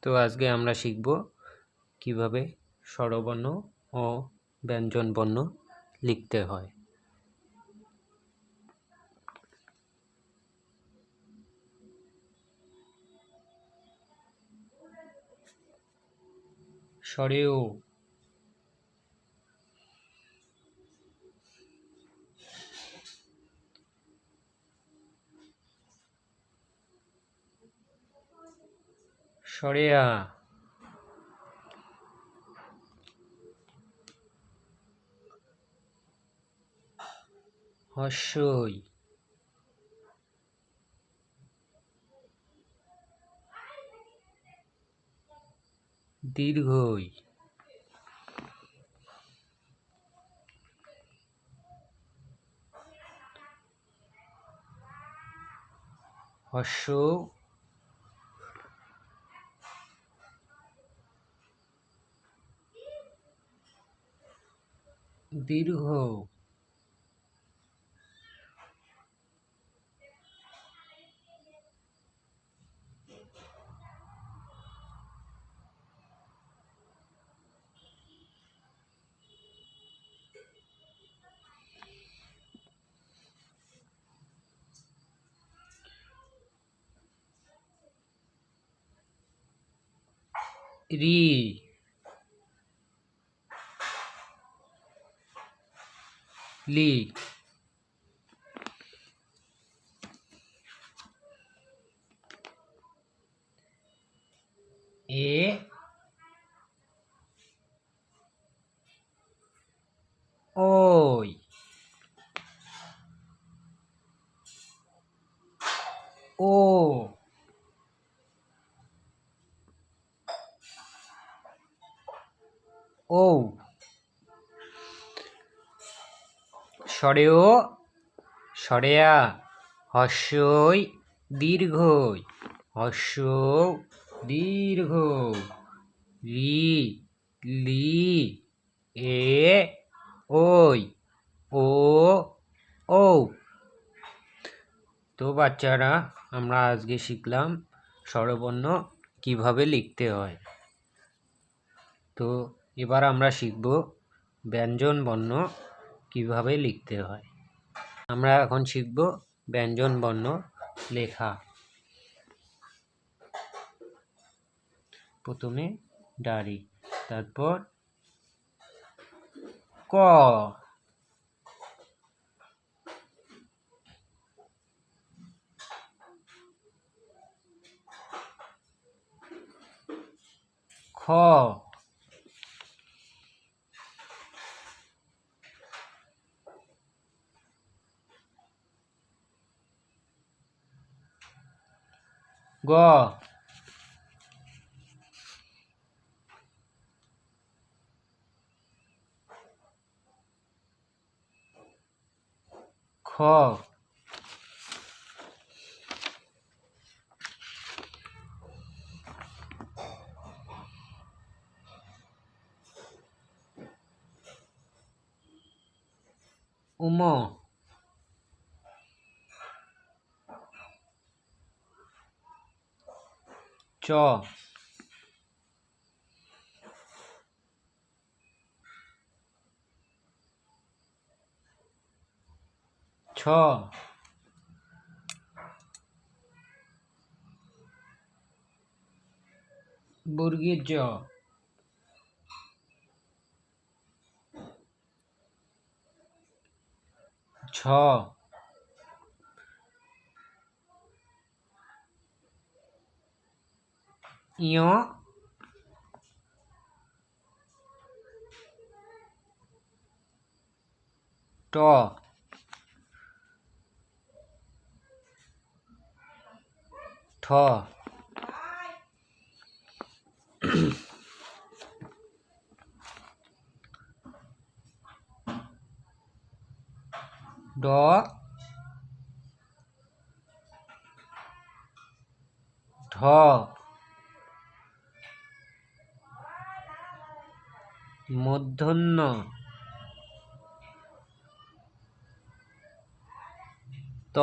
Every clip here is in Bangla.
তো আজকে আমরা শিখব কিভাবে স্বরবর্ণ ও ব্যঞ্জনবর্ণ লিখতে হয়। স্বরেও স্বরেয়া হস্যই দীর্ঘই হস্য দীর্ঘ রি লি এ ওই ও ও স্বরেও স্বরেয়া হস্যই দীর্ঘই হস্য দীর্ঘ রি লি এ ওই ও ও। তো বাচ্চারা, আমরা আজকে শিখলাম স্বরবর্ণ কিভাবে লিখতে হয়। তো এবার আমরা শিখব ব্যঞ্জন বর্ণ কিভাবে লিখতে হয়। আমরা এখন শিখব ব্যঞ্জন বর্ণ লেখা। প্রথমে দাড়ি, তারপর ক, খ, গ, খ, উম, চ, ছ, বর্গীয় জ, ছ, ইয়, ট, ঠ, ড, ঢ, মূর্ধন্য, ত,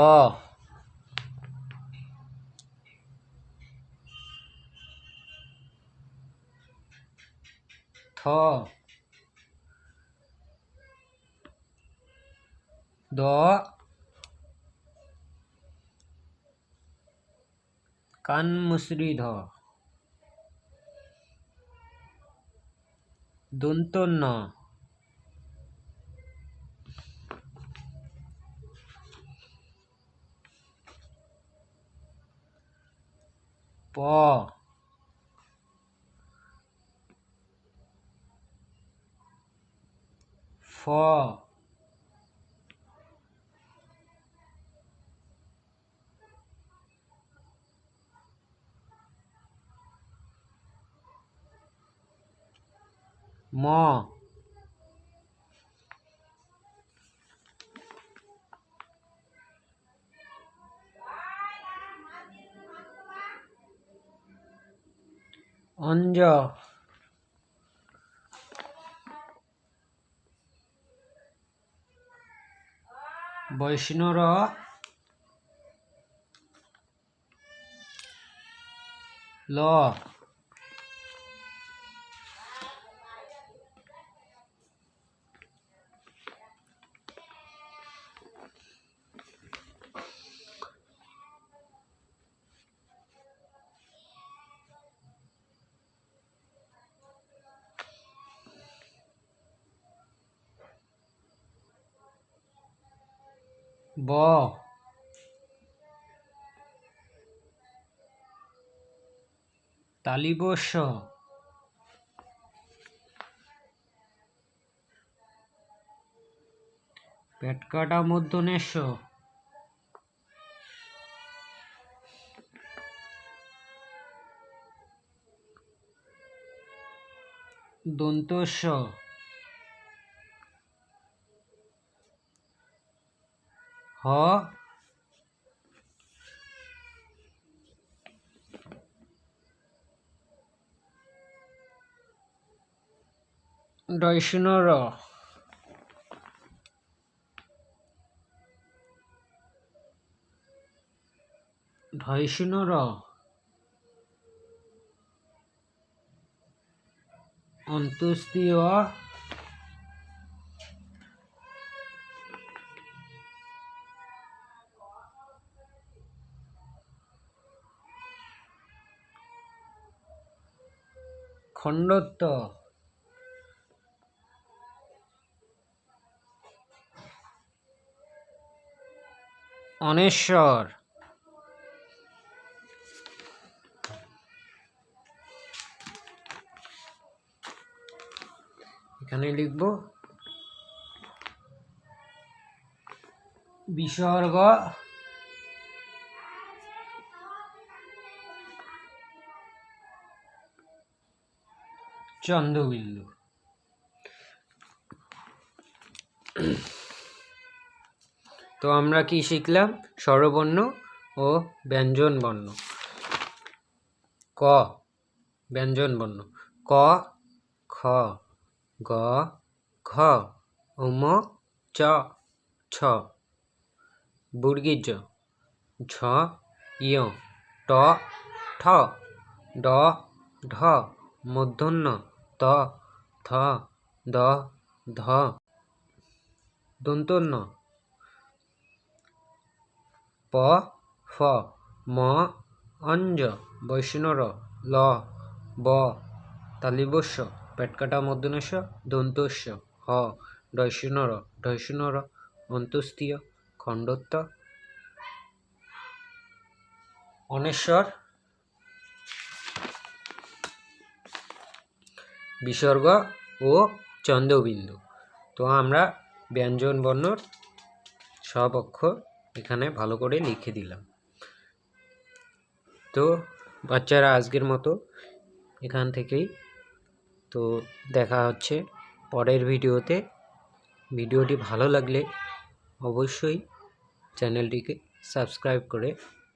থ দ কান মুসরি ধ দন্ত ন প ফ ম অঞ্জ বৈষ্ণর ল ব তালিবস্য পেটকাটা মূর্ধন্যস্য দন্তস্য হ ডয়সুনর ঢয়সুনর অন্ত্যেষ্টিয় খণ্ডত্ব অনেশ্বর এখানে লিখব বিসর্গ চন্দ্রবিন্দু। তো আমরা কি শিখলাম? স্বরবর্ণ ও ব্যঞ্জন বর্ণ। ক ব্যঞ্জন বর্ণ ক খ গ ঘ ম চ ছ বর্গীয় ঝ ইয় ট ঠ ড ঢ মূর্ধন্য ত থ দ ধ দন্তন্য প ফ ম অঞ্জ বৈষ্ণর ল ব তালিবস্য পেটকাটা মূর্ধন্যস্য দন্তস্য হ ডয়সুনর অন্ত্যেষ্টিয় খণ্ডত্ব অনেশ্বর বিসর্গ ও চন্দ্রবিন্দু। তো আমরা ব্যঞ্জন বর্ণর সব অক্ষর এখানে ভালো করে লিখে দিলাম। তো বাচ্চারা আজকের মতো এখান থেকেই তো দেখা হচ্ছে পরের ভিডিওতে। ভিডিওটি ভালো লাগলে অবশ্যই চ্যানেলটিকে সাবস্ক্রাইব করে